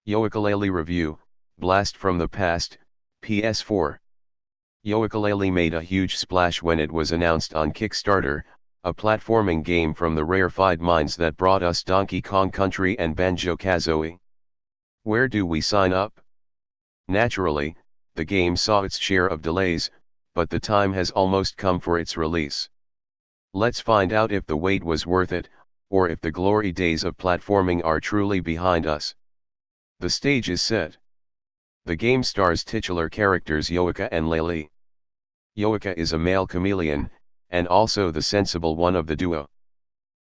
Yooka-Laylee Review, Blast from the Past, PS4. Yooka-Laylee made a huge splash when it was announced on Kickstarter, a platforming game from the rarefied minds that brought us Donkey Kong Country and Banjo-Kazooie. Where do we sign up? Naturally, the game saw its share of delays, but the time has almost come for its release. Let's find out if the wait was worth it, or if the glory days of platforming are truly behind us. The stage is set. The game stars titular characters Yooka and Laylee. Yooka is a male chameleon, and also the sensible one of the duo.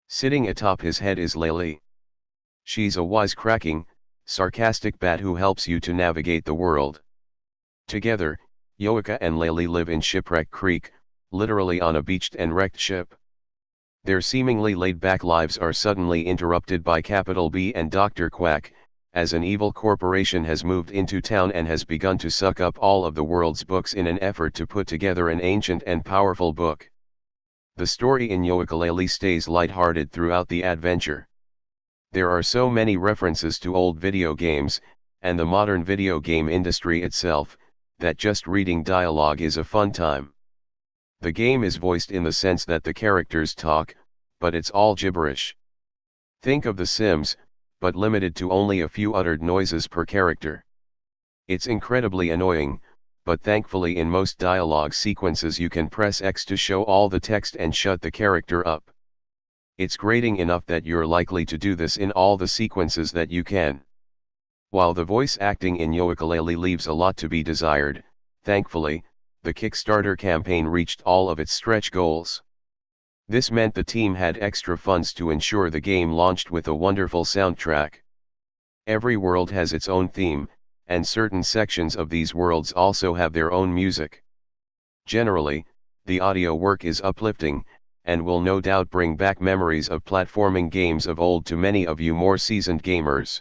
Sitting atop his head is Laylee. She's a wisecracking, sarcastic bat who helps you to navigate the world. Together, Yooka and Laylee live in Shipwreck Creek, literally on a beached and wrecked ship. Their seemingly laid-back lives are suddenly interrupted by Capital B and Dr. Quack, as an evil corporation has moved into town and has begun to suck up all of the world's books in an effort to put together an ancient and powerful book. The story in Yooka-Laylee stays lighthearted throughout the adventure. There are so many references to old video games, and the modern video game industry itself, that just reading dialogue is a fun time. The game is voiced in the sense that the characters talk, but it's all gibberish. Think of The Sims, but limited to only a few uttered noises per character. It's incredibly annoying, but thankfully in most dialogue sequences you can press X to show all the text and shut the character up. It's grating enough that you're likely to do this in all the sequences that you can. While the voice acting in Yooka-Laylee leaves a lot to be desired, thankfully, the Kickstarter campaign reached all of its stretch goals. This meant the team had extra funds to ensure the game launched with a wonderful soundtrack. Every world has its own theme, and certain sections of these worlds also have their own music. Generally, the audio work is uplifting, and will no doubt bring back memories of platforming games of old to many of you more seasoned gamers.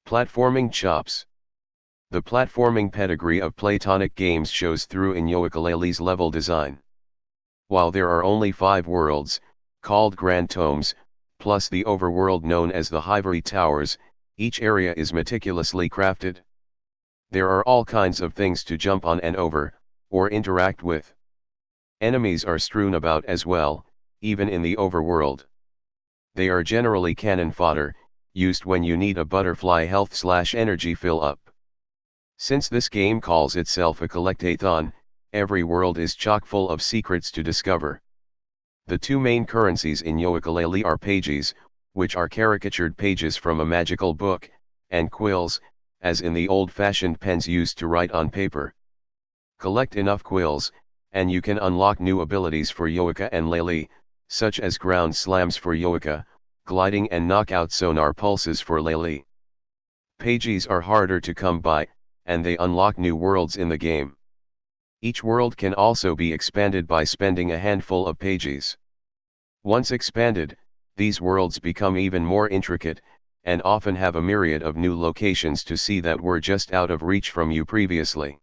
Platforming chops. The platforming pedigree of Playtonic Games shows through in Yooka-Laylee's level design. While there are only 5 worlds, called Grand Tomes, plus the overworld known as the Ivory Towers, each area is meticulously crafted. There are all kinds of things to jump on and over, or interact with. Enemies are strewn about as well, even in the overworld. They are generally cannon fodder, used when you need a butterfly health/energy fill-up. Since this game calls itself a collectathon, every world is chock full of secrets to discover. The 2 main currencies in Yooka-Laylee are pages, which are caricatured pages from a magical book, and quills, as in the old-fashioned pens used to write on paper. Collect enough quills, and you can unlock new abilities for Yooka and Laylee, such as ground slams for Yooka, gliding and knockout sonar pulses for Laylee. Pages are harder to come by, and they unlock new worlds in the game. Each world can also be expanded by spending a handful of pages. Once expanded, these worlds become even more intricate, and often have a myriad of new locations to see that were just out of reach from you previously.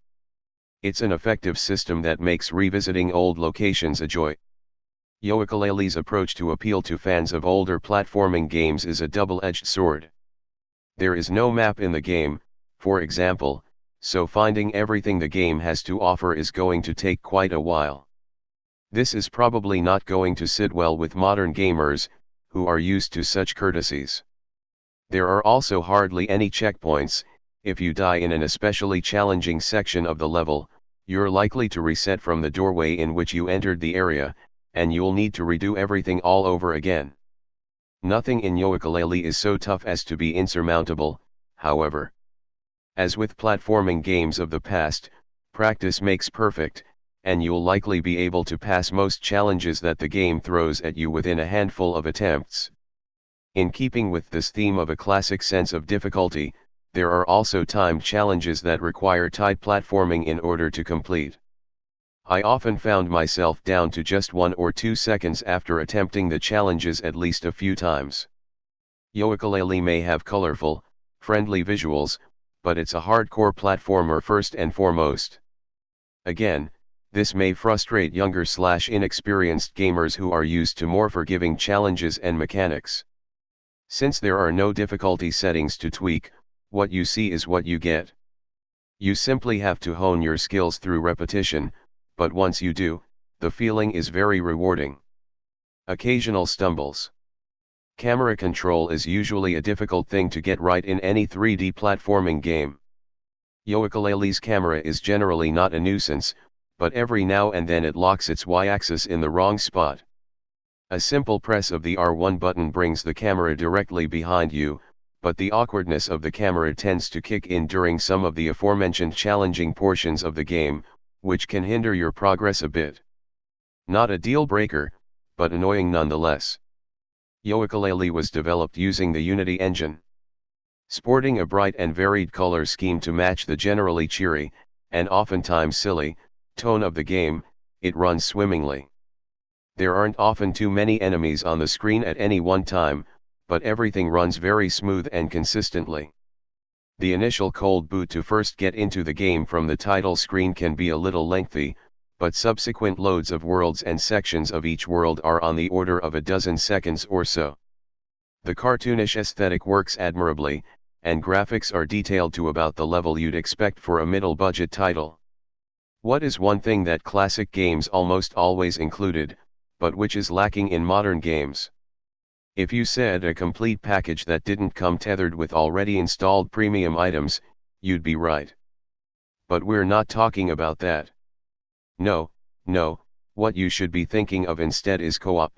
It's an effective system that makes revisiting old locations a joy. Yooka-Laylee's approach to appeal to fans of older platforming games is a double-edged sword. There is no map in the game, for example, so finding everything the game has to offer is going to take quite a while. This is probably not going to sit well with modern gamers, who are used to such courtesies. There are also hardly any checkpoints. If you die in an especially challenging section of the level, you're likely to reset from the doorway in which you entered the area, and you'll need to redo everything all over again. Nothing in Yooka-Laylee is so tough as to be insurmountable, however. As with platforming games of the past, practice makes perfect, and you'll likely be able to pass most challenges that the game throws at you within a handful of attempts. In keeping with this theme of a classic sense of difficulty, there are also timed challenges that require tight platforming in order to complete. I often found myself down to just 1 or 2 seconds after attempting the challenges at least a few times. Yooka-Laylee may have colorful, friendly visuals, but it's a hardcore platformer first and foremost. Again, this may frustrate younger/inexperienced gamers who are used to more forgiving challenges and mechanics. Since there are no difficulty settings to tweak, What you see is what you get. You simply have to hone your skills through repetition, but once you do, the feeling is very rewarding. Occasional stumbles. Camera control is usually a difficult thing to get right in any 3D platforming game. Yooka-Laylee's camera is generally not a nuisance, but every now and then it locks its Y-axis in the wrong spot. A simple press of the R1 button brings the camera directly behind you, but the awkwardness of the camera tends to kick in during some of the aforementioned challenging portions of the game, which can hinder your progress a bit. Not a deal breaker, but annoying nonetheless. Yooka-Laylee was developed using the Unity engine. Sporting a bright and varied color scheme to match the generally cheery, and oftentimes silly, tone of the game, it runs swimmingly. There aren't often too many enemies on the screen at any one time, but everything runs very smooth and consistently. The initial cold boot to first get into the game from the title screen can be a little lengthy, but subsequent loads of worlds and sections of each world are on the order of a dozen seconds or so. The cartoonish aesthetic works admirably, and graphics are detailed to about the level you'd expect for a middle-budget title. What is one thing that classic games almost always included, but which is lacking in modern games? If you said a complete package that didn't come tethered with already installed premium items, you'd be right. But we're not talking about that. No, what you should be thinking of instead is co-op.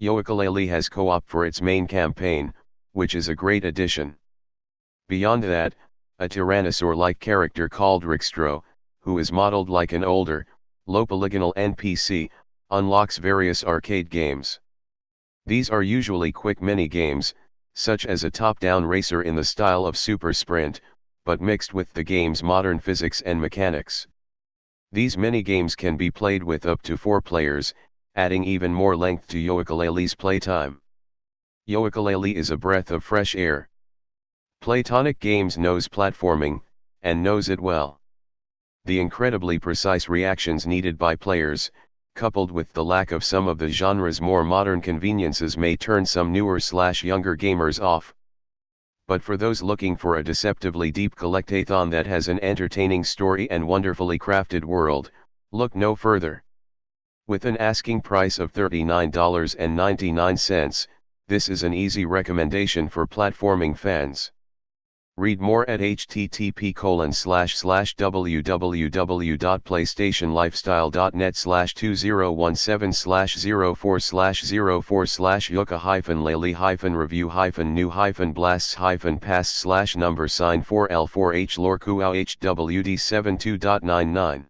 Yooka-Laylee has co-op for its main campaign, which is a great addition. Beyond that, a Tyrannosaur-like character called Rickstro, who is modeled like an older, low-polygonal NPC, unlocks various arcade games. These are usually quick mini-games, such as a top-down racer in the style of Super Sprint, but mixed with the game's modern physics and mechanics. These mini-games can be played with up to 4 players, adding even more length to Yooka-Laylee's playtime. Yooka-Laylee is a breath of fresh air. Playtonic Games knows platforming, and knows it well. The incredibly precise reactions needed by players, coupled with the lack of some of the genre's more modern conveniences, may turn some newer/younger gamers off. But for those looking for a deceptively deep collectathon that has an entertaining story and wonderfully crafted world, look no further. With an asking price of $39.99, this is an easy recommendation for platforming fans. Read more at http://www.playstationlifestyle.net/2017/04/Yooka-Laylee-review-new-blasts-pass/number sign 4L4H lorkuau HWD 72.99